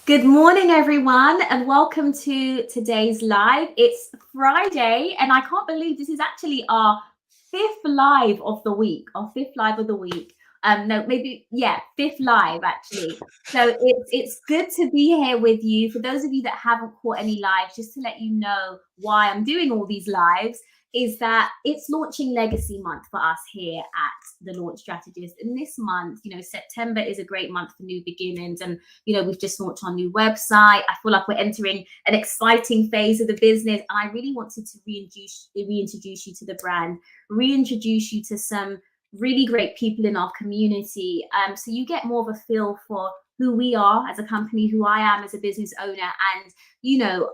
Good morning, everyone, and welcome to today's live. It's Friday, and I can't believe this is actually our fifth live of the week. Our fifth live of the week. No, maybe fifth live actually. So it's good to be here with you. For those of you that haven't caught any lives, just to let you know why I'm doing all these lives is that it's launching legacy month for us here at the Launch Strategist. And this month, September is a great month for new beginnings. And we've just launched our new website. I feel like we're entering an exciting phase of the business. And I really wanted to reintroduce you to the brand, reintroduce you to some really great people in our community. So you get more of a feel for who we are as a company, who I am as a business owner, and,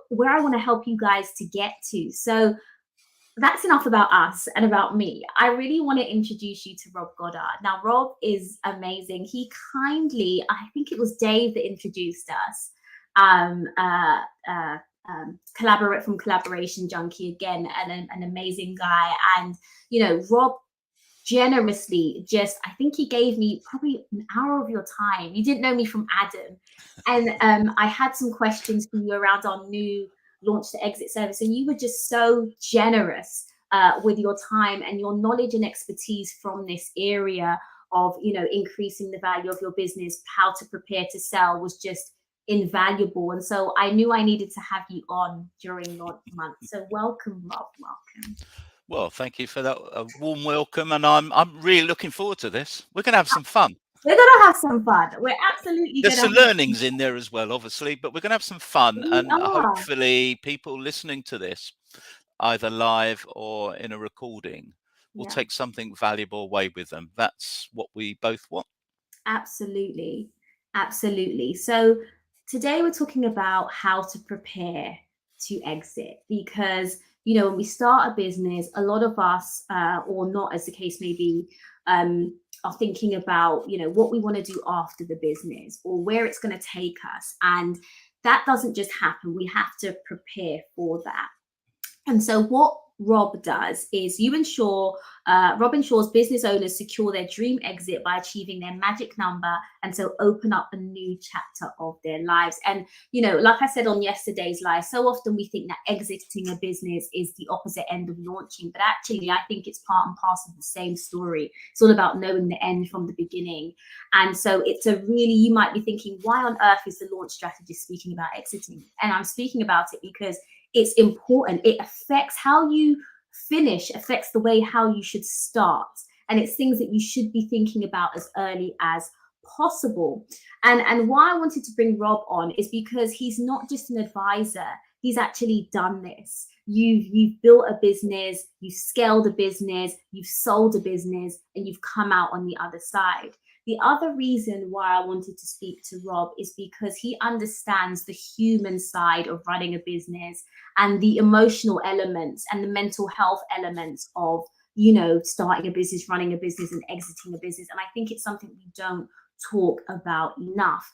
where I want to help you guys to get to. So that's enough about us and about me. I really want to introduce you to Rob Goddard. Now, Rob is amazing. He kindly, I think it was Dave that introduced us, collaborate from Collaboration Junkie again, and an amazing guy. And, Rob generously I think he gave me probably an hour of your time. You didn't know me from Adam. And I had some questions for you around our new launch to exit service, and you were just so generous with your time and your knowledge and expertise from this area of increasing the value of your business. How to prepare to sell was just invaluable, and so I knew I needed to have you on during launch month. So welcome, Rob. Welcome. Well, thank you for that warm welcome, and I'm really looking forward to this. We're going to have some fun. We're going to have some fun. We're absolutely There's going some to learnings in there as well, obviously, but we're going to have some fun, and hopefully people listening to this, either live or in a recording, will take something valuable away with them. That's what we both want. Absolutely. Absolutely. So today we're talking about how to prepare to exit, because when we start a business, a lot of us, or not as the case may be, are thinking about what we want to do after the business or where it's going to take us, and that doesn't just happen. We have to prepare for that. And so what Rob does is Rob ensures business owners secure their dream exit by achieving their magic number, and so open up a new chapter of their lives. And like I said on yesterday's live, so often we think that exiting a business is the opposite end of launching, but actually I think it's part and parcel of the same story. It's all about knowing the end from the beginning. And so you might be thinking, why on earth is the Launch Strategist speaking about exiting? And I'm speaking about it because it's important. It affects how you finish, affects the way how you should start. And it's things that you should be thinking about as early as possible. And why I wanted to bring Rob on is because he's not just an advisor. He's actually done this. You've built a business, you've scaled a business, you've sold a business, and you've come out on the other side. The other reason why I wanted to speak to Rob is because he understands the human side of running a business and the emotional elements and the mental health elements of, starting a business, running a business, and exiting a business. And I think it's something we don't talk about enough.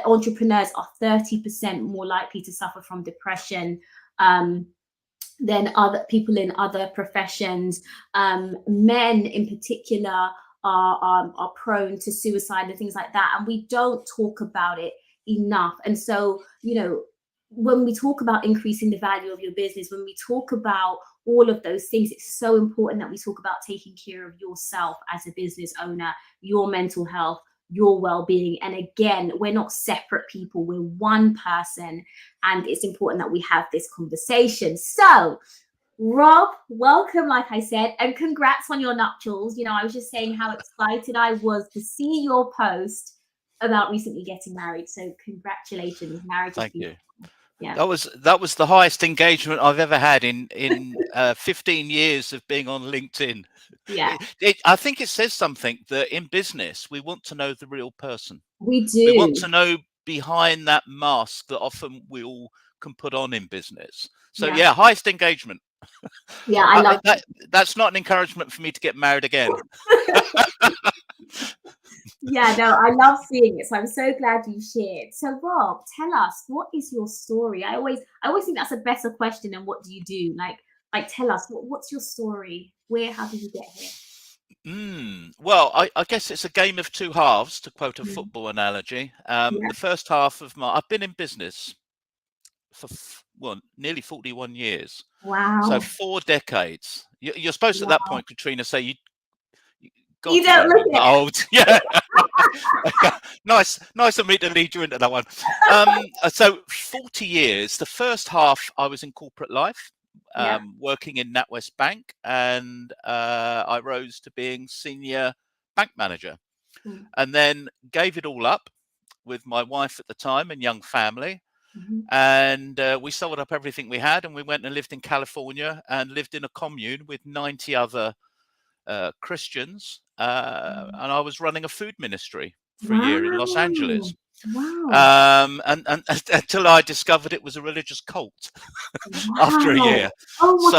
Entrepreneurs are 30% more likely to suffer from depression than other people in other professions. Men in particular are prone to suicide and things like that, and we don't talk about it enough. And so when we talk about increasing the value of your business, when we talk about all of those things, it's so important that we talk about taking care of yourself as a business owner, your mental health, your well-being. And again, we're not separate people, we're one person, and it's important that we have this conversation. So Rob, welcome, like I said, and congrats on your nuptials. I was just saying how excited I was to see your post about recently getting married. So congratulations, marriage. Thank you. Yeah. That was the highest engagement I've ever had in 15 years of being on LinkedIn. Yeah. I think it says something that in business we want to know the real person. We do. We want to know behind that mask that often we all can put on in business. So highest engagement. Yeah, I love that. That's not an encouragement for me to get married again. Yeah, no, I love seeing it. So I'm so glad you shared. So Rob, tell us, what is your story? I always think that's a better question than what do you do? Like tell us, what's your story? How did you get here? Well, I guess it's a game of two halves, to quote a Mm. football analogy. Yeah. The first half of I've been in business for nearly 41 years. So Wow. 4 decades. You're supposed at that Wow. point, Katrina, say God, You you don't don't look look that it. old. Yeah. Nice of me to lead you into that one. So 40 years. The first half, I was in corporate life, Yeah. working in NatWest Bank, and I rose to being senior bank manager, Mm. and then gave it all up with my wife at the time and young family. Mhm. And we sold up everything we had, and we went and lived in California and lived in a commune with 90 other Christians, Mm. and I was running a food ministry for a year in Los Wow. Angeles. Wow. And until I discovered it was a religious cult after a Wow. year. Oh my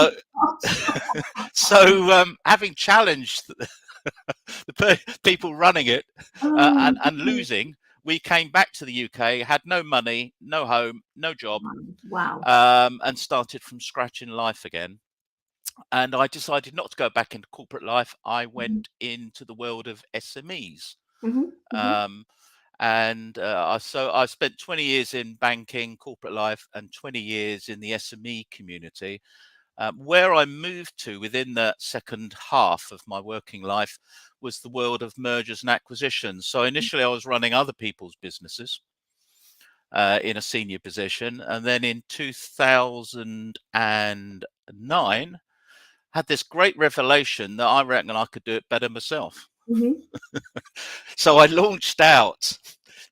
So, gosh. having challenged the people running it Oh my and goodness. losing, we came back to the UK, had no money, no home, no job, Wow. and started from scratch in life again. And I decided not to go back into corporate life. I Mhm. went into the world of SMEs. Mhm. Mhm. Um, so I spent 20 years in banking, corporate life, and 20 years in the SME community. Where I moved to within the second half of my working life was the world of mergers and acquisitions. So initially, I was running other people's businesses in a senior position. And then in 2009, had this great revelation that I reckon I could do it better myself. Mhm. So I launched out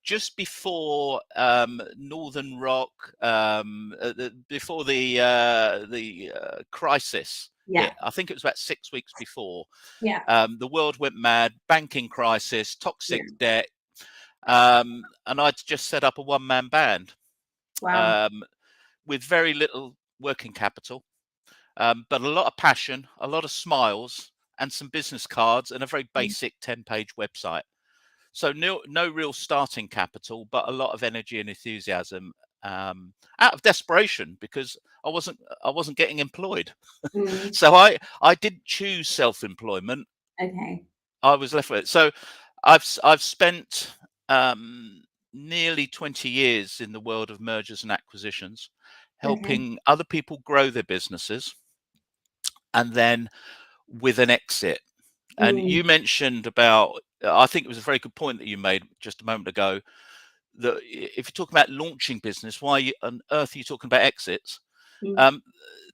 just before Northern Rock, before the crisis Yeah. hit. I think it was about 6 weeks before. Yeah. The world went mad, banking crisis, Yeah. toxic debt, and I'd just set up a one-man band Wow. um, with very little working capital. But a lot of passion, a lot of smiles, and some business cards, and a very Mm. basic 10-page website. So no real starting capital, but a lot of energy and enthusiasm, out of desperation, because I wasn't getting employed. Mm. So I didn't choose self-employment. Okay. I was left with it. So I've spent nearly 20 years in the world of mergers and acquisitions, Okay. helping other people grow their businesses, and then with an exit. And Mm. you mentioned about, I think it was a very good point that you made just a moment ago, that if you're talking about launching business, why on earth are you talking about exits? Mm. Um,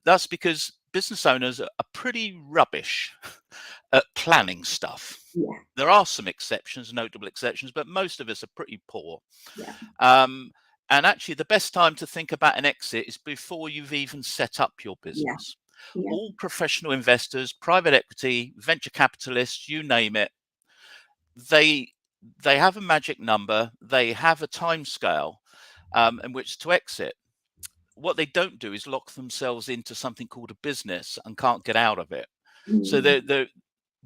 that's because business owners are pretty rubbish at planning stuff. Yeah. There are some exceptions, notable exceptions, but most of us are pretty poor. Yeah. Um, and actually, the best time to think about an exit is before you've even set up your Yeah. business. Yeah. All professional investors, private equity, venture capitalists, you name it, they they have a magic number. They have a time scale in which to exit. What they don't do is lock themselves into something called a business and can't get out of it. So Mm. they're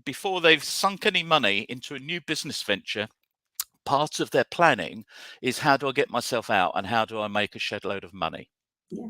before they've sunk any money into a new business venture, part of their planning is, how do I get myself out and how do I make a shed load of money? Yeah.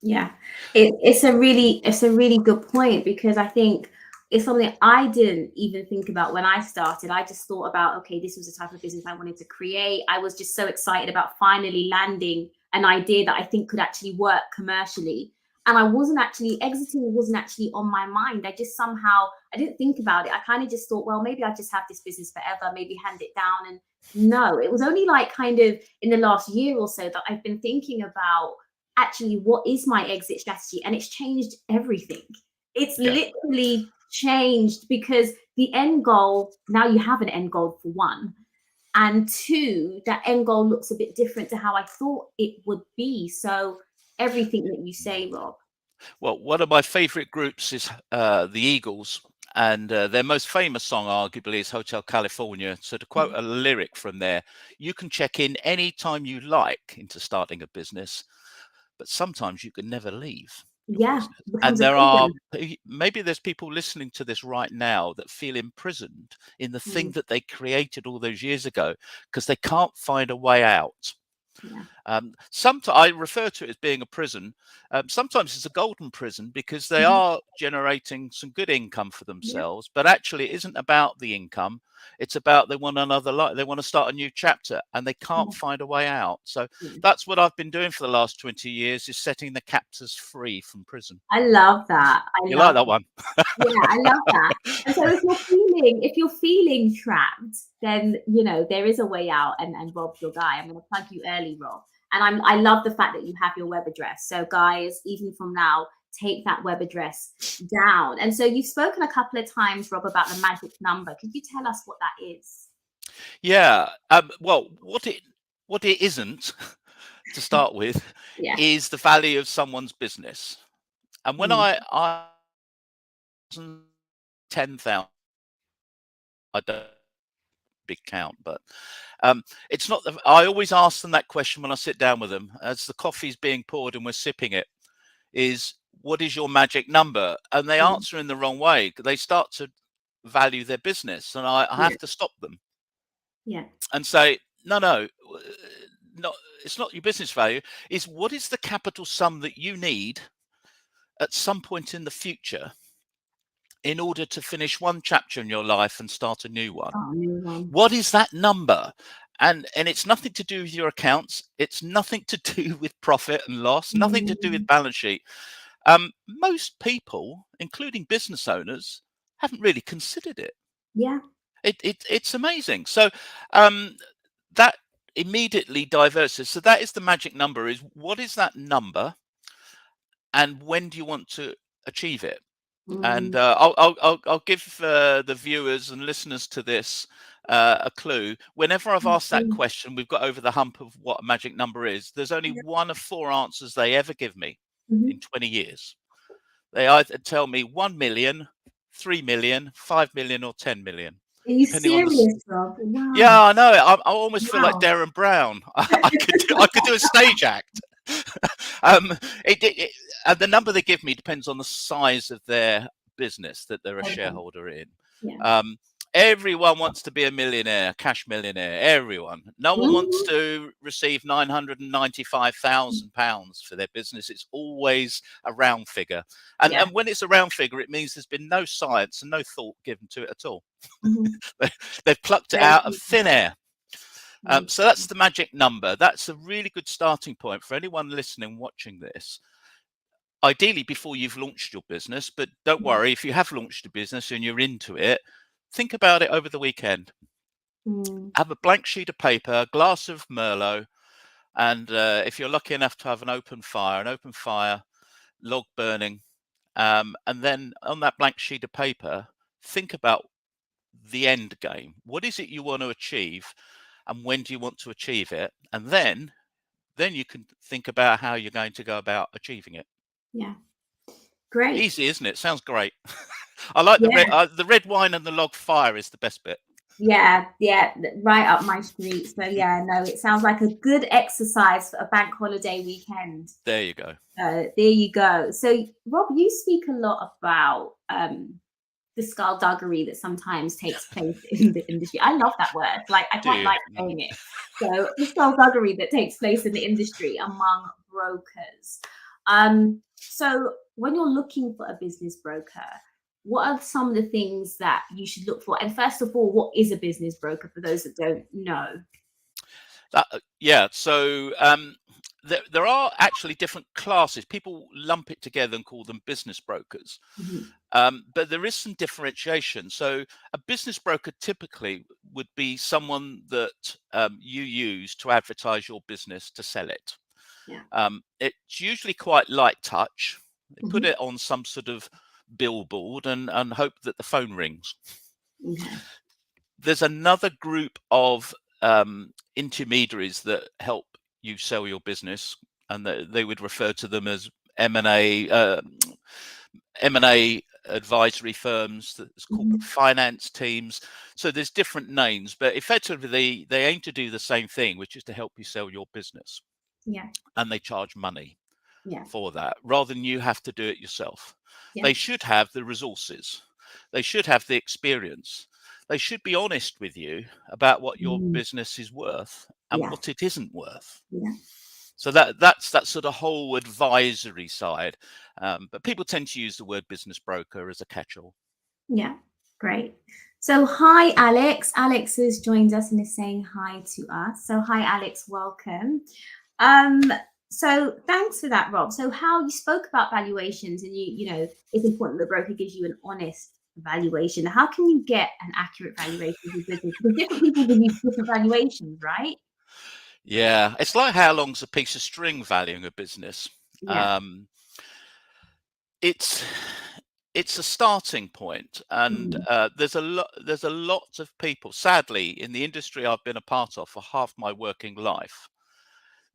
Yeah, it's a really good point, because I think it's something I didn't even think about when I started. I just thought about, okay, this was the type of business I wanted to create. I was just so excited about finally landing an idea that I think could actually work commercially. And I wasn't actually exiting, wasn't actually on my mind. I just somehow, I didn't think about it. I kind of just thought, well, maybe I just have this business forever, maybe hand it down. And no, it was only like kind of in the last year or so that I've been thinking about actually what is my exit strategy, and it's changed everything. It's Yeah. literally changed, because the end goal, now you have an end goal for one, and two, that end goal looks a bit different to how I thought it would be. So everything that you say, Rob. Well, one of my favorite groups is the Eagles, and their most famous song, arguably, is Hotel California. So, to quote a lyric from there, you can check in any time you like into starting a business, but sometimes you can never leave your Yeah, business. it And becomes a there are, prison. maybe there's people listening to this right now that feel imprisoned in the thing Mm. that they created all those years ago because they can't find a way out. Yeah. Sometimes I refer to it as being a prison. Sometimes it's a golden prison because they are generating some good income for Yeah. themselves, but actually it isn't about the income. It's about they want another life. They want to start a new chapter and they can't find a way out. So Yeah. that's what I've been doing for the last 20 years, is setting the captors free from prison. I love that. I You like love that it. one? Yeah, I love that. And so if you're feeling trapped, then there is a way out. And Rob's your guy. I'm going to plug you early, Rob. And I love the fact that you have your web address. So guys, even from now, take that web address down. And so you've spoken a couple of times, Rob, about the magic number. Could you tell us what that is? Yeah. Well, what it isn't, to start with, Yeah. is the value of someone's business. And when Mm, I 10,000, I don't big count, but it's not. I always ask them that question when I sit down with them, as the coffee's being poured and we're sipping it. Is, what is your magic number? And they mm, answer in the wrong way. They start to value their business, and I yeah. have to stop them Yeah. and say, no, not. It's not your business value. Is, what is the capital sum that you need at some point in the future in order to finish one chapter in your life and start a new one? Oh, new one. What is that number? And it's nothing to do with your accounts. It's nothing to do with profit and loss, nothing to do with Mm, balance sheet. Most people, including business owners, haven't really considered it. yeah. It's amazing. So that immediately diverses. So that is the magic number, is what is that number and when do you want to achieve it? And Mm, I'll give the viewers and listeners to this a clue. Whenever I've asked that mm, question, we've got over the hump of what a magic number is. There's only yeah. one of four answers they ever give me in Mhm. 20 years. They either tell me 1 million, 3 million, 5 million, or 10 million, Are you depending on the. serious, Rob? Wow. Yeah, I know. I almost feel like Wow. Darren Brown. I could do a stage act. um, and the number they give me depends on the size of their business that they're a Okay. shareholder in. Yeah. Um, Everyone wants to be a millionaire, cash millionaire. Everyone. No one wants Mhm. to receive £995,000 for their business. It's always a round figure, and Yeah. when it's a round figure, it means there's been no science and no thought given to it at all. Mhm. They've plucked it Very out of cool. thin air. Very So that's the magic number. That's a really good starting point for anyone listening, watching this. Ideally, before you've launched your business, but don't cool. worry, if you have launched a business and you're into it, think about it over the weekend. Mm. Have a blank sheet of paper, a glass of Merlot, and if you're lucky enough to have an open fire, log burning, and then on that blank sheet of paper, think about the end game. What is it you want to achieve, and when do you want to achieve it? And then you can think about how you're going to go about achieving it. Yeah. Great. Easy, isn't it? Sounds great. I like Yeah. the red wine and the log fire is the best bit. Yeah. Yeah. Right up my street. So yeah, no, it sounds like a good exercise for a bank holiday weekend. There you go. There you go. So Rob, you speak a lot about the skullduggery that sometimes takes place in the industry. I love that word. Like, I Do quite you? like saying it. So the skullduggery that takes place in the industry among brokers. So when you're looking for a business broker, what are some of the things that you should look for? And first of all, what is a business broker for those that don't know? Yeah. So there are actually different classes. People lump it together and call them business brokers. Mhm. But there is some differentiation. So a business broker typically would be someone that you use to advertise your business, to sell it. Yeah. It's usually quite light touch. They put Mhm. it on some sort of billboard and hope that the phone rings. Okay. There's another group of intermediaries that help you sell your business, and they would refer to them as M&A M&A advisory firms, there's corporate Mhm. finance teams. So there's different names, but effectively they aim to do the same thing, which is to help you sell your business, Yeah. and they charge money Yeah. for that rather than you have to do it yourself. Yeah. They should have the resources. They should have the experience. They should be honest with you about what your Mm. business is worth and Yeah. what it isn't worth. Yeah. So that's that sort of whole advisory side. But people tend to use the word business broker as a catch-all. Yeah, great. So hi, Alex. Alex has joined us and is saying hi to us. So hi, Alex, welcome. So thanks for that, Rob. So how you spoke about valuations, and you know, it's important the broker gives you an honest valuation. How can you get an accurate valuation of your business? Because different people give you different valuations, right? Yeah, it's like how long's a piece of string valuing a business. Yeah. It's a starting point, and Mm, there's a lot of people, sadly, in the industry I've been a part of for half my working life.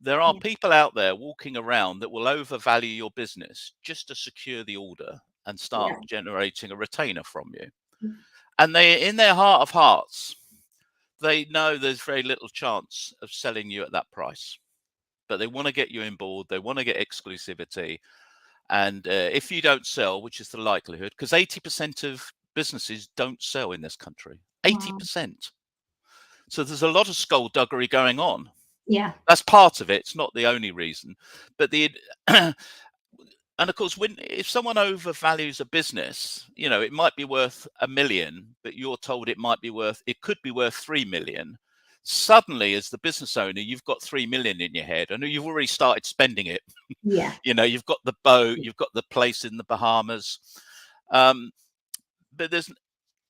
There are yeah. people out there walking around that will overvalue your business just to secure the order and start Yeah. generating a retainer from you. Mm, And they, in their heart of hearts, they know there's very little chance of selling you at that price, but they want to get you in board. They want to get exclusivity. And if you don't sell, which is the likelihood, because 80% of businesses don't sell in this country, wow. 80%. So there's a lot of skullduggery going on. Yeah. That's part of it. It's not the only reason. But the and of course, if someone overvalues a business, you know, it might be worth $1 million, but you're told it could be worth 3 million. Suddenly, as the business owner, you've got 3 million in your head, and you've already started spending it. Yeah. You know, you've got the boat, you've got the place in the Bahamas, but there's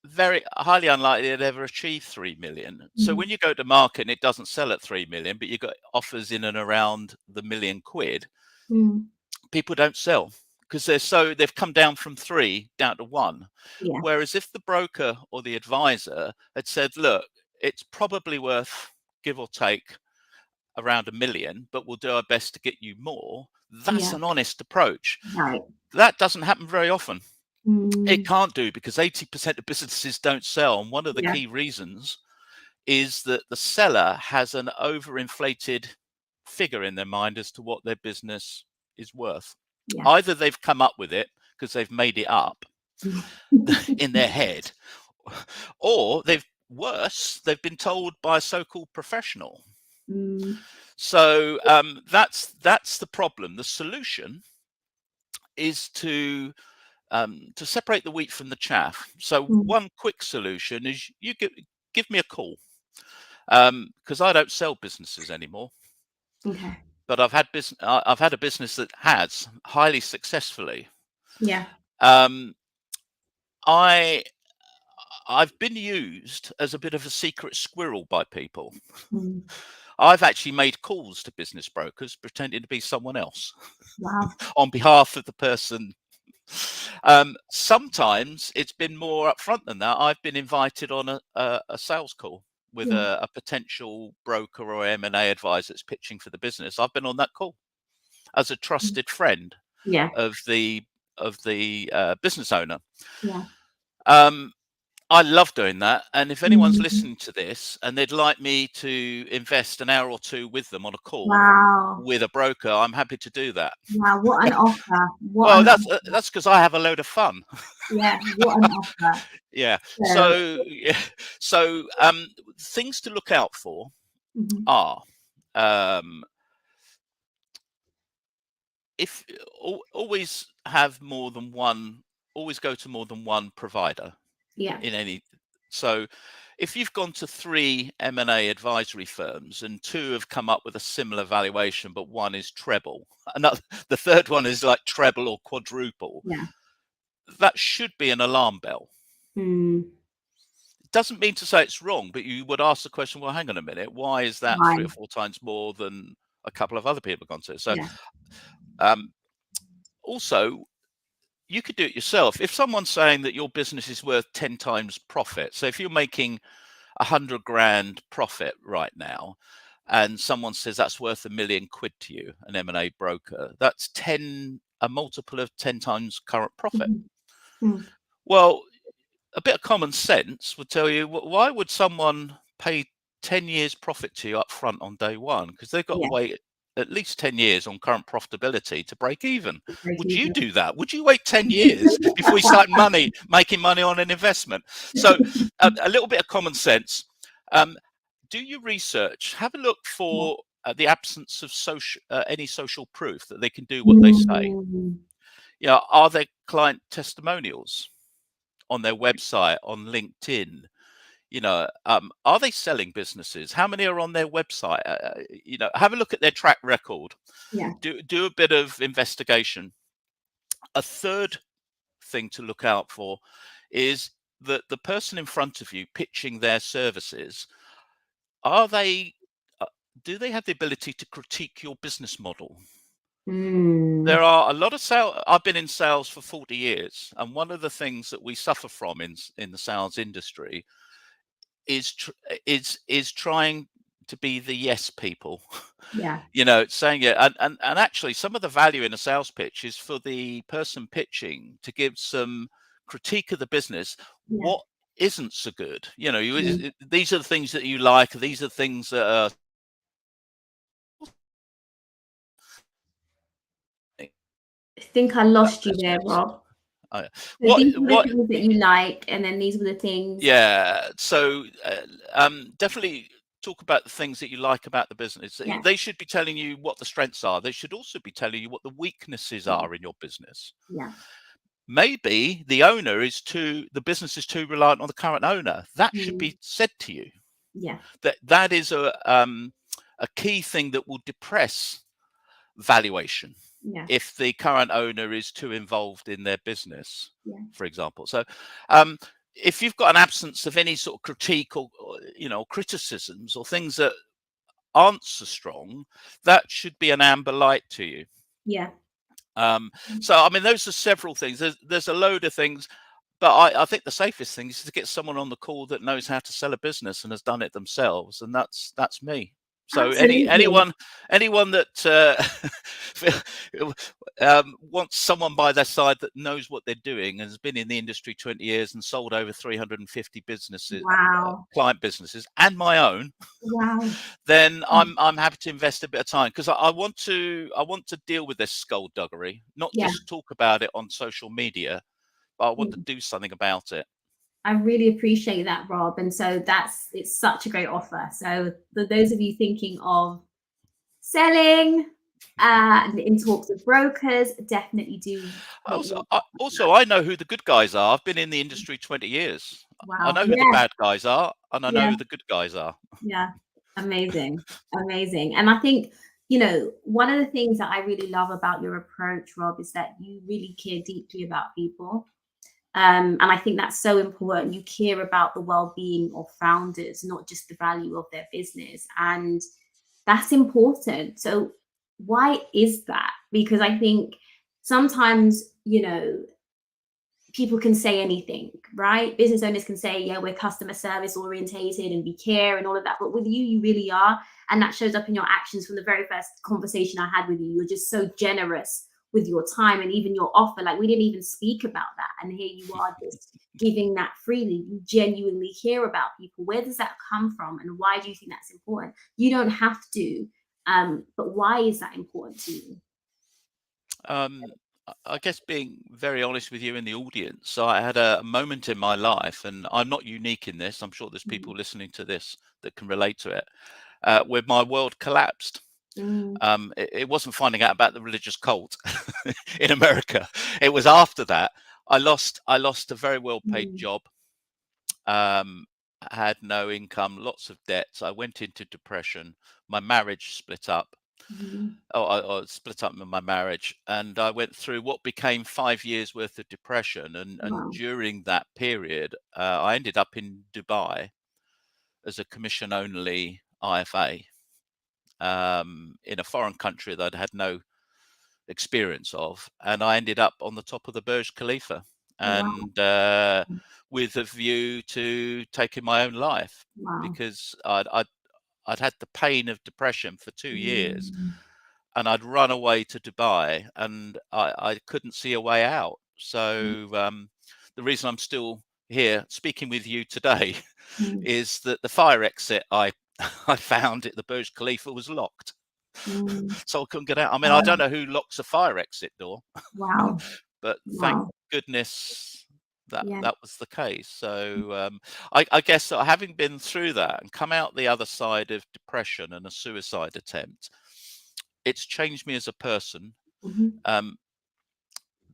very highly unlikely they'd ever achieve 3 million. So Mm, when you go to market and it doesn't sell at 3 million, but you've got offers in and around the £1 million, mm, people don't sell because they've come down from 3 down to 1. yeah. Whereas if the broker or the advisor had said, look, it's probably worth, give or take, around 1 million, but we'll do our best to get you more, that's Yeah. an honest approach. Right. That doesn't happen very often. It Mm, can't do, because 80% of businesses don't sell. And one of the yeah. key reasons is that the seller has an overinflated figure in their mind as to what their business is worth. Yeah. Either they've come up with it because they've made it up in their head, or they've been told by a so-called professional. Mm, So that's the problem. The solution is to separate the wheat from the chaff. So mm, one quick solution is you give me a call, because I don't sell businesses anymore. okay. But I've had a business that has highly successfully. Yeah. Um, I I've been used as a bit of a secret squirrel by people. Mm, I've actually made calls to business brokers pretending to be someone else wow. on behalf of the person. Sometimes it's been more upfront than that. I've been invited on a sales call with Yeah. a potential broker or M&A advisor that's pitching for the business. I've been on that call as a Mm, trusted friend yeah. of the business owner. Yeah. Um, I love doing that. And if anyone's Mm, listening to this and they'd like me to invest an hour or two with them on a call wow. with a broker, I'm happy to do that. Wow. What an offer. What Well, an offer. that's because I have a load of fun. Yeah. What an offer. Yeah. So, Yeah. So things to look out for mhm, are, um, if always have more than one, always go to more than one provider yeah. in any. So if you've gone to 3 M&A advisory firms and 2 have come up with a similar valuation, but one is treble, another, the third one is like treble or quadruple, Yeah. that should be an alarm bell. Mm, It doesn't mean to say it's wrong, but you would ask the question, well, hang on a minute, why is that 3 or fine. 4 times more than a couple of other people have gone to? So Yeah. um, also, you could do it yourself. If someone's saying that your business is worth 10 times profit, so if you're making 100 grand profit right now, and someone says that's worth £1 million to you, an M&A broker, that's a multiple of 10 times current profit. Mhm, mm, Well, a bit of common sense would tell you, why would someone pay 10 years profit to you up front on day one? Because they've got to yeah. wait at least 10 years on current profitability to break even. Break Would you even. do that? Would you wait 10 years before you start making money on an investment? So a little bit of common sense. Do your research. Have a look Yeah. for the absence of any social proof that they can do what they say. Mm, Are there client testimonials on their website, on LinkedIn? Are they selling businesses? How many are on their website? Have a look at their track record. yeah. Do a bit of investigation. A third thing to look out for is that the person in front of you pitching their services, are they do they have the ability to critique your business model? Mm, There are a lot of sales. I've been in sales for 40 years, and one of the things that we suffer from in the sales industry is is trying to be the yes people. yeah. Saying it, and actually some of the value in a sales pitch is for the person pitching to give some critique of the business. Yeah. What isn't so good? Mm. These are the things that you like. These are things that are I think I that lost you there, business. Rob. Uh, So what these were the what things that you like, and then these were the things. Yeah. So definitely talk about the things that you like about the business. Yeah. They should be telling you what the strengths are. They should also be telling you what the weaknesses Yeah. are in your business. Yeah. Maybe the business is too reliant on the current owner. That should Mm, be said to you. yeah. That is a key thing that will depress valuation Yeah. if the current owner is too involved in their business, Yeah. for example. So um, if you've got an absence of any sort of critique or criticisms or things that aren't so strong, that should be an amber light to you. Yeah. So I mean, those are several things. There's a load of things, but I think the safest thing is to get someone on the call that knows how to sell a business and has done it themselves, and that's me. So Absolutely. anyone that wants someone by their side that knows what they're doing and has been in the industry 20 years and sold over 350 businesses, Wow. client businesses, and my own, Wow. then Mm, I'm happy to invest a bit of time, because I want to deal with this skullduggery, not yeah. just talk about it on social media, but I want to Mm. do something about it. I really appreciate that, Rob. And so it's such a great offer. So for those of you thinking of selling in talks with brokers, definitely do take Also, your I know who the good guys are. I've been in the industry 20 years. I wow. know who the Yeah. bad guys are, and I know Yeah. who the good guys are. Yeah. Amazing. Amazing. And I think, one of the things that I really love about your approach, Rob, is that you really care deeply about people. And I think that's so important. You care about the well-being of founders, not just the value of their business. And that's important. So why is that? Because I think sometimes, people can say anything, right? Business owners can say, yeah, we're customer service orientated and we care and all of that. But with you, you really are. And that shows up in your actions from the very first conversation I had with you. You're just so generous with your time and even your offer. Like we didn't even speak about that. And here you are just giving that freely. You genuinely care about people. Where does that come from? And why do you think that's important? You don't have to. But why is that important to you? I guess being very honest with you in the audience, so I had a moment in my life, and I'm not unique in this. I'm sure there's people listening to this that can relate to it, where my world collapsed. Mm, It wasn't finding out about the religious cult in America. It was after that. I lost a very well-paid mm, job. Um, had no income, lots of debts. I went into depression. My marriage split up. mm. I split up with my marriage, and I went through what became 5 years worth of depression. And Wow. during that period, I ended up in Dubai as a commission-only IFA, in a foreign country that I'd had no experience of, and I ended up on the top of the Burj Khalifa, Wow. and with a view to taking my own life, Wow. because I'd had the pain of depression for 2 years, Mm, and I'd run away to Dubai, and I couldn't see a way out. mm, So the reason I'm still here speaking with you today mm, is that the fire exit I I found at the Burj Khalifa was locked, mm. so I couldn't get out. I mean, I don't Oh, know who locks a fire exit door, wow. but thank Wow. goodness Yeah. that was the case. So I guess that having been through that and come out the other side of depression and a suicide attempt, it's changed me as a person, Mm-hmm. um,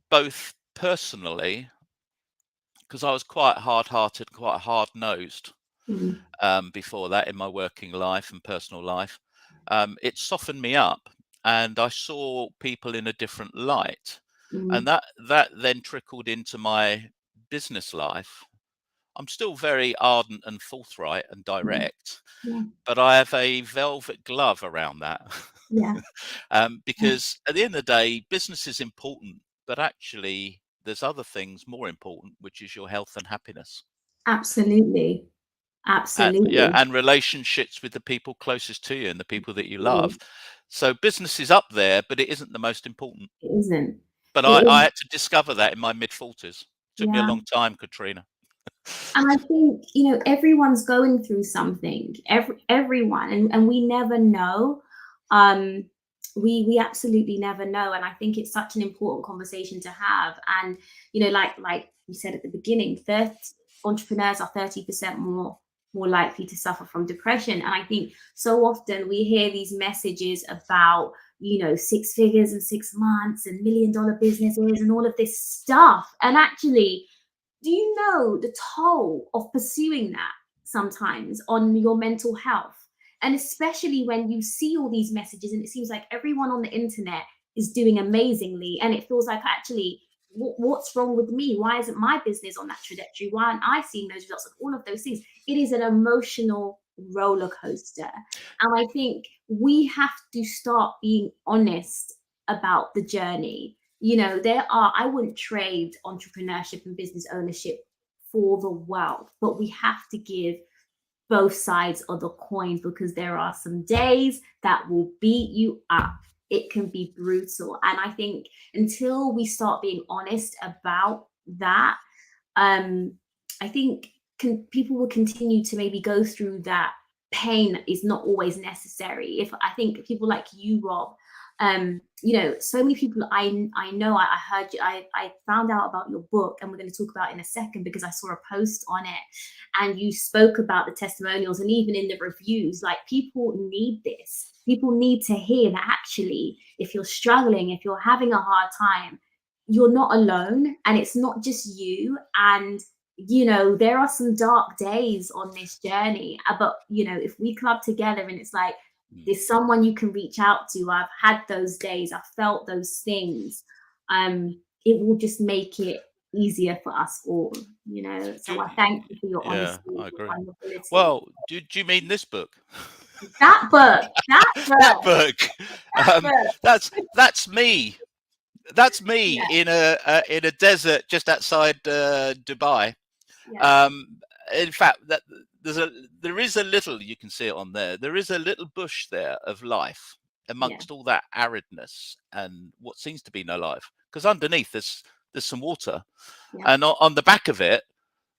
both personally, because I was quite hard-hearted, quite hard-nosed Mm-hmm. before that in my working life and personal life. It softened me up, and I saw people in a different light, and Mm-hmm. that then trickled into my business life. I'm still very ardent and forthright and direct, Yeah. but I have a velvet glove around that. Yeah. Yeah. Because at the end of the day, business is important, but actually there's other things more important, which is your health and happiness. Absolutely. Yeah, Absolutely. and relationships with the people closest to you and the people that you love. Mm. So business is up there, but it isn't the most important. It isn't. But It I is. had to discover that in my mid-40s. Took me a Yeah. long time, Katrina. And I think, everyone's going through something, everyone, and we never know. Um, we absolutely never know. And I think it's such an important conversation to have. And, like you said at the beginning, 30, entrepreneurs are 30% more likely to suffer from depression. And I think so often we hear these messages about, 6 figures in 6 months and $1 million businesses and all of this stuff. And actually, do you know the toll of pursuing that sometimes on your mental health? And especially when you see all these messages and it seems like everyone on the internet is doing amazingly, and it feels like, actually, what's wrong with me? Why isn't my business on that trajectory? Why aren't I seeing those results? And all of those things. It is an emotional roller coaster. And I think we have to start being honest about the journey. I wouldn't trade entrepreneurship and business ownership for the world, but we have to give both sides of the coin, because there are some days that will beat you up. It can be brutal. And I think until we start being honest about that, I think people will continue to maybe go through that pain that is not always necessary. If I think people like you, Rob, so many people I know, I heard you, I found out about your book, and we're going to talk about it in a second because I saw a post on it, and you spoke about the testimonials, and even in the reviews, like, people need this. People need to hear that actually, if you're struggling, if you're having a hard time, you're not alone, and it's not just you. And there are some dark days on this journey, but if we club together, and it's like, Mm. there's someone you can reach out to. I've had those days, I've felt those things. It will just make it easier for us all. So I thank you for your Yeah, honesty, I your agree. vulnerability. Well, do you mean this book? That That book, book. that book. That's me. That's me Yeah, in a desert just outside Dubai. yeah, Um, in fact, that there is a little, you can see it on there. There is a little bush there of life yeah, amongst all that aridness and what seems to be no life. Because underneath there's some water, yeah. and on the back of it,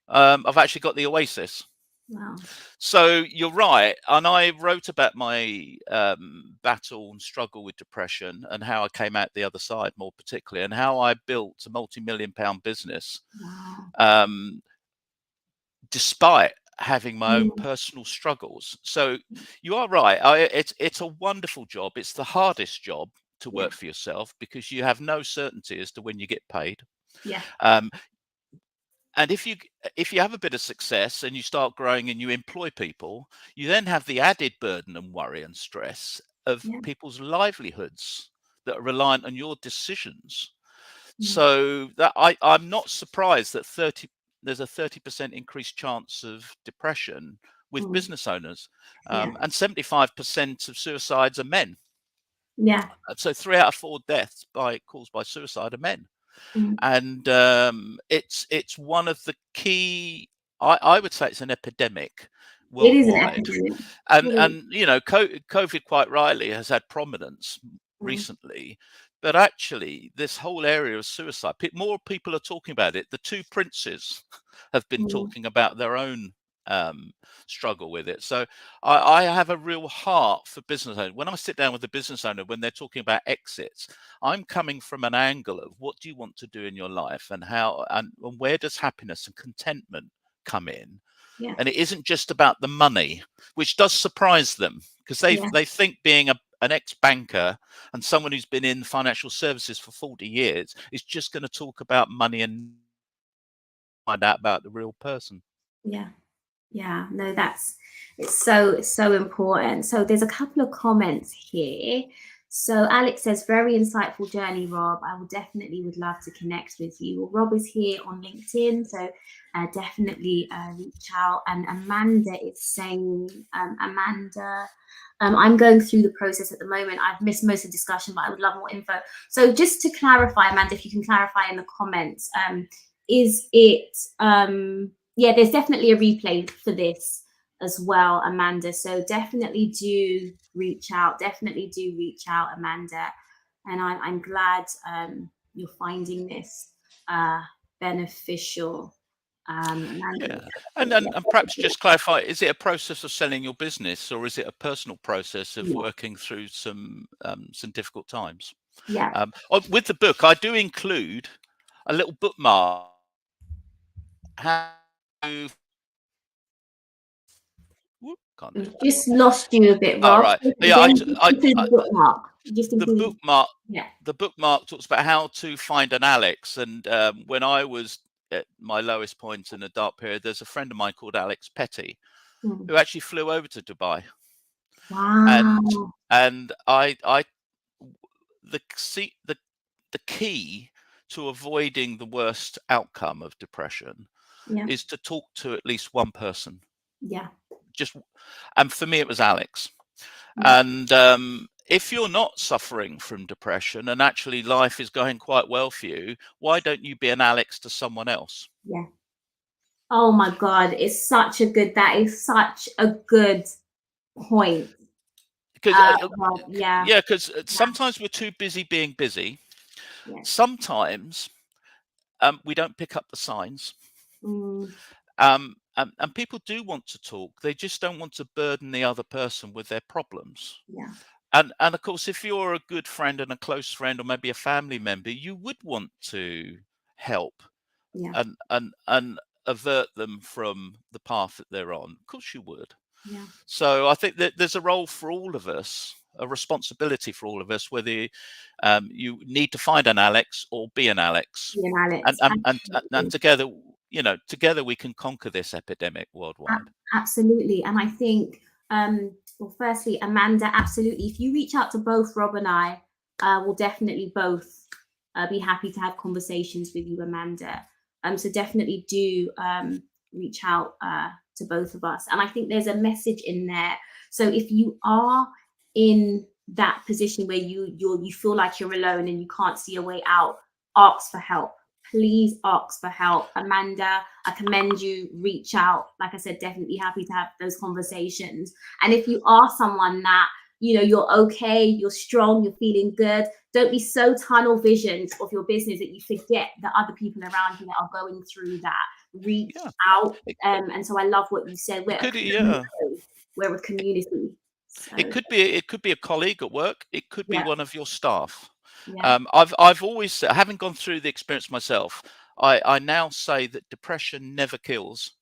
I've actually got the oasis. Wow. So you're right, and I wrote about my battle and struggle with depression and how I came out the other side, more particularly, and how I built a multi-million-pound business. Wow. Um, Despite having my own Mm, personal struggles. So you are right. It's a wonderful job. It's the hardest job to yeah, work for yourself because you have no certainty as to when you get paid. yeah, Um, and if you have a bit of success and you start growing and you employ people, you then have the added burden and worry and stress of yeah. people's livelihoods that are reliant on your decisions. Mm, So that I'm not surprised that there's a 30% increased chance of depression with mm, business owners, yeah, and 75% of suicides are men. yeah. So 3 out of 4 deaths caused by suicide are men, Mm. and it's one of the key. I would say it's an epidemic It is an worldwide, epidemic. and It is. COVID quite rightly has had prominence Mm, recently, but actually this whole area of suicide, more people are talking about it. The two princes have been mm, talking about their own struggle with it. So I have a real heart for business owners. When I sit down with a business owner, when they're talking about exits, I'm coming from an angle of what do you want to do in your life, and how and where does happiness and contentment come in? Yeah. And it isn't just about the money, which does surprise them, because they think being an ex-banker and someone who's been in financial services for 40 years is just going to talk about money and find out about the real person. Yeah, no, it's so important. So there's a couple of comments here. So Alex says, very insightful journey, Rob. I would love to connect with you. Well, Rob is here on LinkedIn, so definitely reach out. And Amanda is saying, Amanda, I'm going through the process at the moment. I've missed most of the discussion, but I would love more info. So just to clarify, Amanda, if you can clarify in the comments, is it yeah, there's definitely a replay for this as well, Amanda. So definitely do reach out. Amanda. And I'm glad you're finding this beneficial. Yeah. And perhaps just clarify, is it a process of selling your business, or is it a personal process of working through some difficult times? Yeah. With the book, I do include a little bookmark. How to can't do that. Just lost you a bit, Rob. All right. Yeah, The bookmark. the bookmark talks about how to find an Alex. And when I was at my lowest point in a dark period, there's a friend of mine called Alex Petty, who actually flew over to Dubai. Wow. And the key to avoiding the worst outcome of depression is to talk to at least one person. Yeah. And for me, it was Alex. And if you're not suffering from depression and actually life is going quite well for you, why don't you be an Alex to someone else? Yeah. Oh my God, that is such a good point. Because sometimes we're too busy being busy. Yeah. Sometimes we don't pick up the signs. And people do want to talk. They just don't want to burden the other person with their problems. Yeah. And of course, if you're a good friend and a close friend, or maybe a family member, you would want to help and avert them from the path that they're on. Of course you would. Yeah. So I think that there's a role for all of us, a responsibility for all of us, whether you need to find an Alex or be an Alex. Be an Alex. And together, together we can conquer this epidemic worldwide. Absolutely. And I think, well, firstly, Amanda, absolutely. If you reach out to both Rob and I, we'll definitely both be happy to have conversations with you, Amanda. So definitely do reach out to both of us. And I think there's a message in there. So if you are in that position where you feel like you're alone and you can't see a way out, ask for help. Please ask for help. Amanda, I commend you. Reach out. Like I said, definitely happy to have those conversations. And if you are someone that, you're okay, you're strong, you're feeling good, don't be so tunnel visioned of your business that you forget that other people around you that are going through that. Reach out. And so I love what you said. We're a community. So. It could be a colleague at work. It could be one of your staff. Yeah. I've always, having gone through the experience myself, I now say that depression never kills.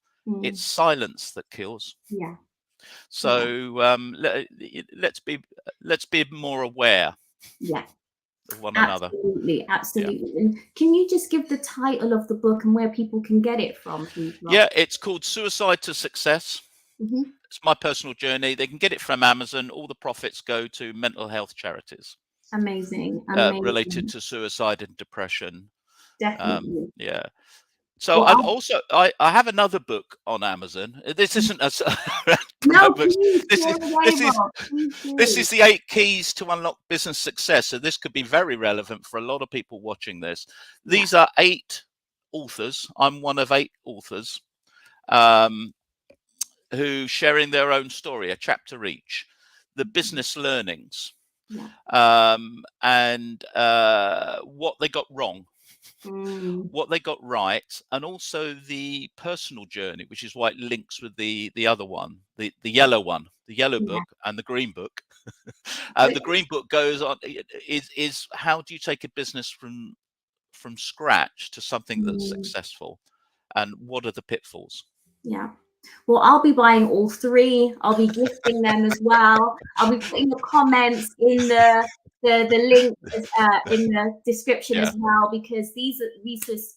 It's silence that kills. Yeah. So let's be more aware. Yeah. Of one another. Absolutely. Yeah. And can you just give the title of the book and where people can get it from, please, Rob? Yeah, it's called Suicide to Success. It's my personal journey. They can get it from Amazon. All the profits go to mental health charities. Amazing. Related to suicide and depression. Definitely. Yeah. So I have another book on Amazon. This isn't a no, books. This is the 8 keys to unlock business success. So this could be very relevant for a lot of people watching this. These are 8 authors. I'm one of 8 authors who sharing their own story, a chapter each, the business learnings, and what they got wrong. what they got right, and also the personal journey, which is why it links with the other one, the yellow one, the yellow Yeah. book and the green book. The green book goes on is how do you take a business from scratch to something that's successful, and what are the pitfalls? Yeah. Well, I'll be buying all three. I'll be gifting them as well. I'll be putting the comments in the link in the description Yeah. as well, because these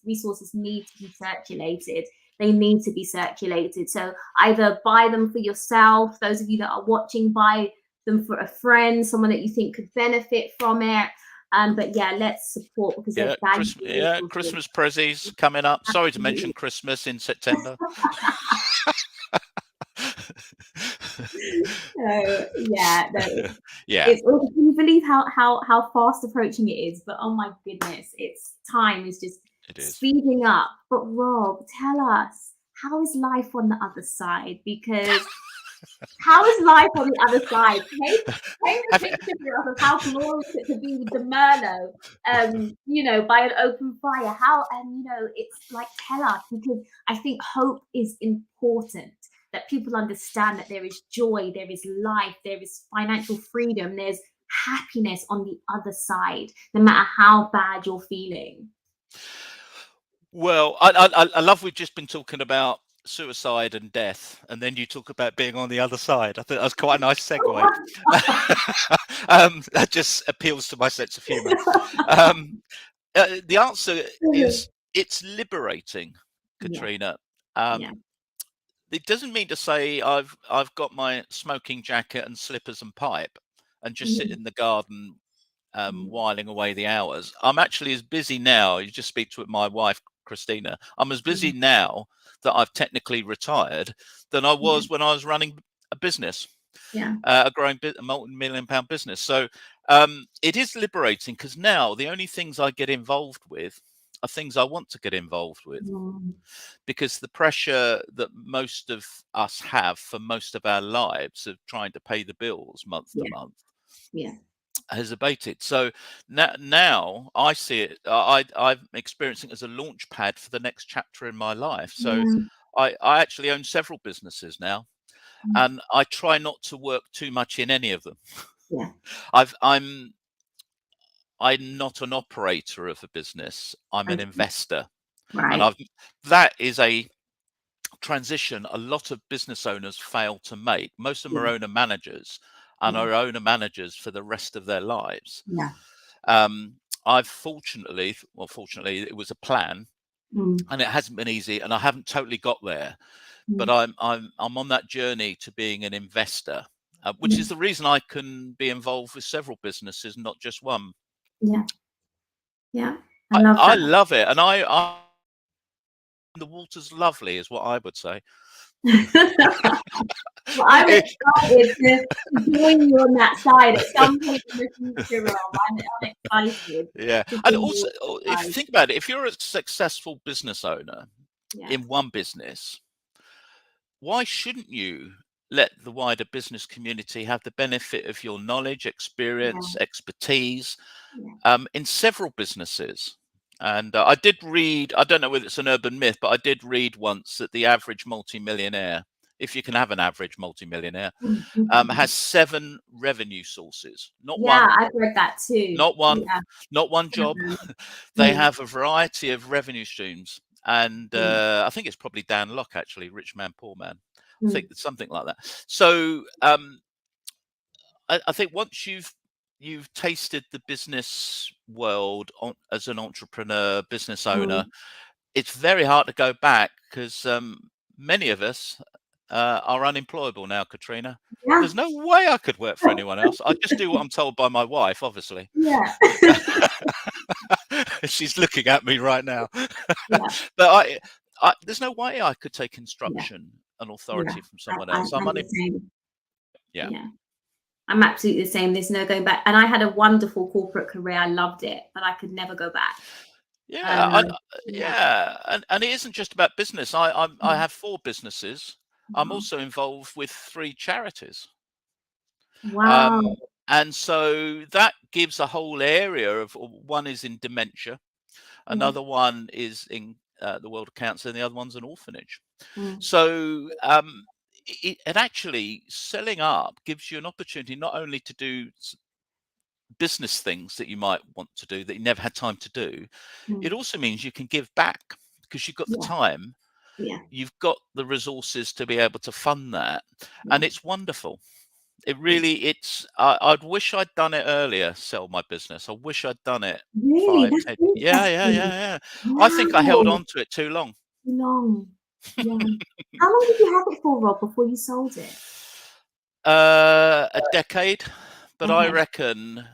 resources need to be circulated. They need to be circulated. So either buy them for yourself. Those of you that are watching, buy them for a friend, someone that you think could benefit from it. But yeah, let's support, because they're valuable resources. Christmas prezzies coming up. Sorry to Absolutely. mention Christmas in September. So yeah, no, Yeah, can you believe how fast approaching it is? But oh my goodness, it's time is just it is. speeding up. But Rob, tell us, how is life on the other side? Because how is life on the other side? Paint the picture for us of how glorious it could be with the Merlot, by an open fire. How, it's like, tell us, because I think hope is important. That people understand that there is joy, there is life, there is financial freedom, there's happiness on the other side, no matter how bad you're feeling. Well, I love we've just been talking about suicide and death, and then you talk about being on the other side. I think that's quite a nice segue. That just appeals to my sense of humour. The answer is it's liberating, Katrina. Yeah. It doesn't mean to say I've got my smoking jacket and slippers and pipe and just sit in the garden whiling away the hours. I'm actually as busy now. You just speak to my wife, Christina. I'm as busy now that I've technically retired than I was when I was running a business, a growing a multi-million-pound business. So it is liberating, because now the only things I get involved with are things I want to get involved with, because the pressure that most of us have for most of our lives of trying to pay the bills month to month has abated. So now I see it, I'm experiencing it as a launch pad for the next chapter in my life. So I actually own several businesses now, and I try not to work too much in any of them. I'm not an operator of a business. I'm an investor. Right. And that is a transition a lot of business owners fail to make. Most of them are owner managers, and are owner managers for the rest of their lives. Fortunately, it was a plan, and it hasn't been easy, and I haven't totally got there. But I'm on that journey to being an investor, which is the reason I can be involved with several businesses, not just one. I love it, and the water's lovely, is what I would say. Well, I'm excited to join you on that side at some point in the future, Rob. I'm excited. Yeah, and also, if you think about it, if you're a successful business owner in one business, why shouldn't you let the wider business community have the benefit of your knowledge, experience, expertise in several businesses? And I did read, I don't know whether it's an urban myth, but I did read once that the average multimillionaire, if you can have an average multimillionaire, has 7 revenue sources. Not one. I've read that too. Not one. Not one job. They have a variety of revenue streams. And I think it's probably Dan Locke, actually, Rich Man, Poor Man. I think it's something like that. So I think once you've tasted the business world as an entrepreneur, business owner, it's very hard to go back, because many of us are unemployable now, Katrina. There's no way I could work for anyone else. I just do what I'm told by my wife, obviously. She's looking at me right now. But there's no way I could take instruction and authority from someone else. I'm unemployable. I'm absolutely the same. There's no going back. And I had a wonderful corporate career. I loved it, but I could never go back. And it isn't just about business. I have 4 businesses. I'm also involved with 3 charities. And so that gives a whole area of, one is in dementia, Yeah. Another one is in the world of cancer, and the other one's an orphanage. Mm. So it actually, selling up gives you an opportunity not only to do business things that you might want to do that you never had time to do. It Mm. also means you can give back because you've got the Yeah. time, Yeah. you've got the resources to be able to fund that, Yeah. and it's wonderful. It really, I'd wish I'd done it earlier, sell my business. I wish I'd done it Really? five, That's 10. Yeah, yeah, yeah, interesting. yeah. I think I held Wow. on to it too long. Too long. Yeah. How long did you have it for, Rob, before you sold it? A decade, but I Okay. reckon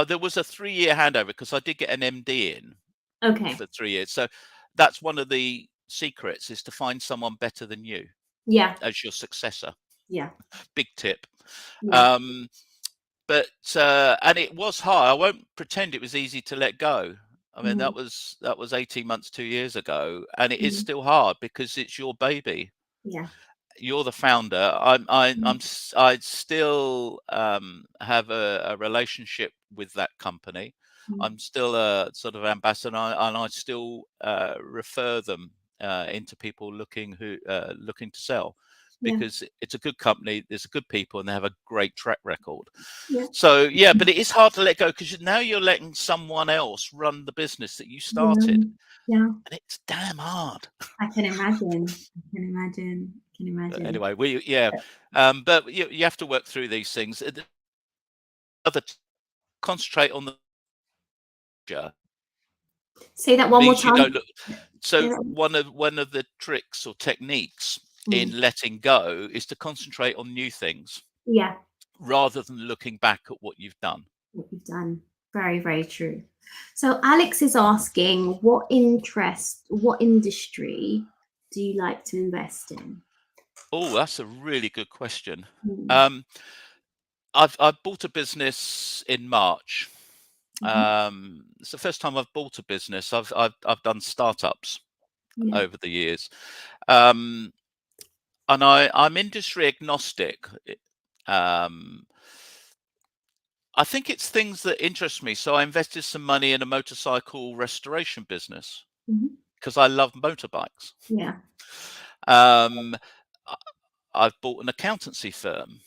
there was a 3-year handover because I did get an MD in Okay. for 3 years. So that's one of the secrets, is to find someone better than you Yeah. as your successor. Yeah. Big tip. Yeah. Um, but and it was hard. I won't pretend it was easy to let go. I mean, Mm. that was 18 months, 2 years ago, and it is Mm. still hard because it's your baby. Yeah. You're the founder. Mm. I still have a relationship with that company. Mm. I'm still a sort of ambassador, and I still refer them into people looking to sell, Yeah. because it's a good company. There's good people, and they have a great track record. Yeah. So yeah, but it is hard to let go because now you're letting someone else run the business that you Yeah. started, Yeah. and it's damn hard. I can imagine. I can imagine. I can But imagine. anyway, but you have to work through these things. The other, concentrate on the future. Say that one more Means you time. don't look. Say So that. one of the tricks or techniques Mm. in letting go is to concentrate on new things Yeah. rather than looking back at what you've done. What you've done. Very, very true. So Alex is asking, what industry do you like to invest in? Oh, that's a really good question. Mm. Um, I've bought a business in March. Mhm. It's the first time I've bought a business. I've done startups Yeah. over the years, um, and I'm industry agnostic. Um, I think it's things that interest me. So I invested some money in a motorcycle restoration business Mhm. because I love motorbikes. Yeah. Um, I- I've bought an accountancy firm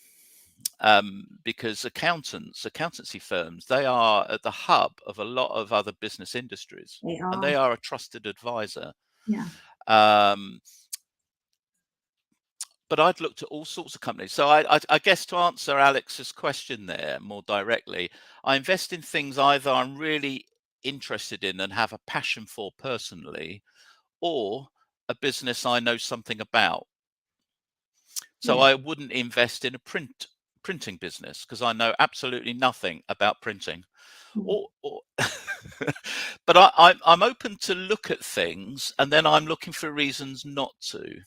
because accountancy firms, they are at the hub of a lot of other business industries, They and are. they are a trusted advisor. Yeah. Um, but I'd looked at all sorts of companies. So I guess, to answer Alex's question there more directly, I invest in things either I'm really interested in and have a passion for personally, or a business I know something about. So Yeah. I wouldn't invest in a printing business because I know absolutely nothing about printing. Mm. Or but I'm open to look at things, and then I'm looking for reasons not to.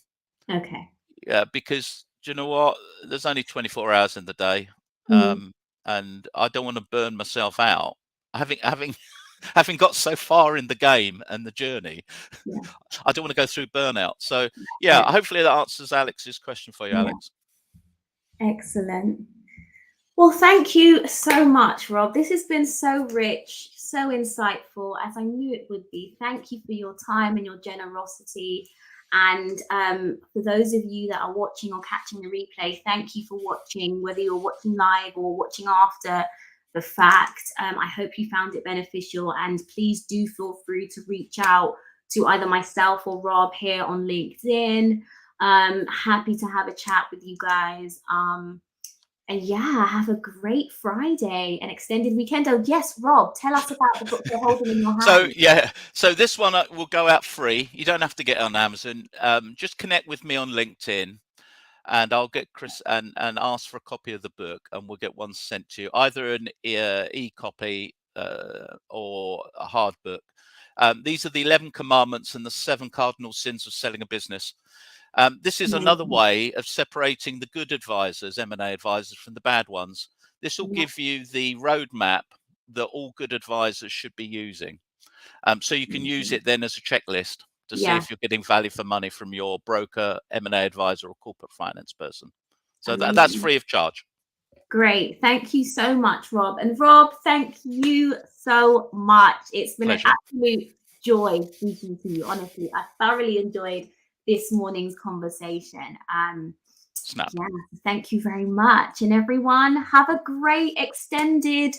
Okay. Yeah, because do you know what? There's only 24 hours in the day, Mm. and I don't want to burn myself out. Having having got so far in the game and the journey, Yeah. I don't want to go through burnout. So yeah, Right. hopefully that answers Alex's question for you, Yeah. Alex. Excellent. Well, thank you so much, Rob. This has been so rich, so insightful, as I knew it would be. Thank you for your time and your generosity. And for those of you that are watching or catching the replay, thank you for watching, whether you're watching live or watching after the fact. I hope you found it beneficial. And please do feel free to reach out to either myself or Rob here on LinkedIn. Happy to have a chat with you guys. And yeah, have a great Friday, an extended weekend. Oh, yes, Rob, tell us about the book you're holding in your So hand. yeah, so this one will go out free. You don't have to get it on Amazon. Just connect with me on LinkedIn, and I'll get Chris and ask for a copy of the book, and we'll get one sent to you, either an e-copy or a hard book. These are the 11 commandments and the 7 cardinal sins of selling a business. This is another Amazing. way of separating the good advisors, M&A advisors, from the bad ones. This will Yeah, give you the roadmap that all good advisors should be using. So you can use amazing. it then as a checklist to see Yeah, if you're getting value for money from your broker, M&A advisor, or corporate finance person. So that's amazing. free of charge. Great. Thank you so much, Rob. And Rob, thank you so much. It's been an Pleasure. absolute joy speaking to you. Honestly, I thoroughly enjoyed this morning's conversation. Snap. Yeah, thank you very much. And everyone, have a great extended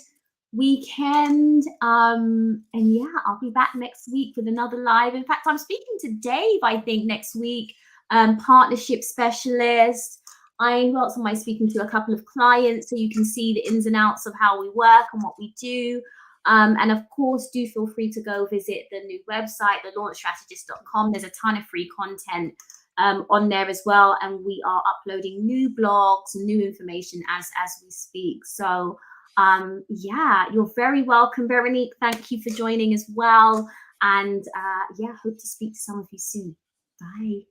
weekend. And yeah, I'll be back next week with another live. In fact, I'm speaking to Dave, I think, next week, partnership specialist. Who else am I speaking to? A couple of clients, so you can see the ins and outs of how we work and what we do. And of course, do feel free to go visit the new website, thelaunchstrategist.com. There's a ton of free content on there as well, and we are uploading new blogs, new information as we speak. So yeah, you're very welcome, Veronique. Thank you for joining as well, and yeah, hope to speak to some of you soon. Bye.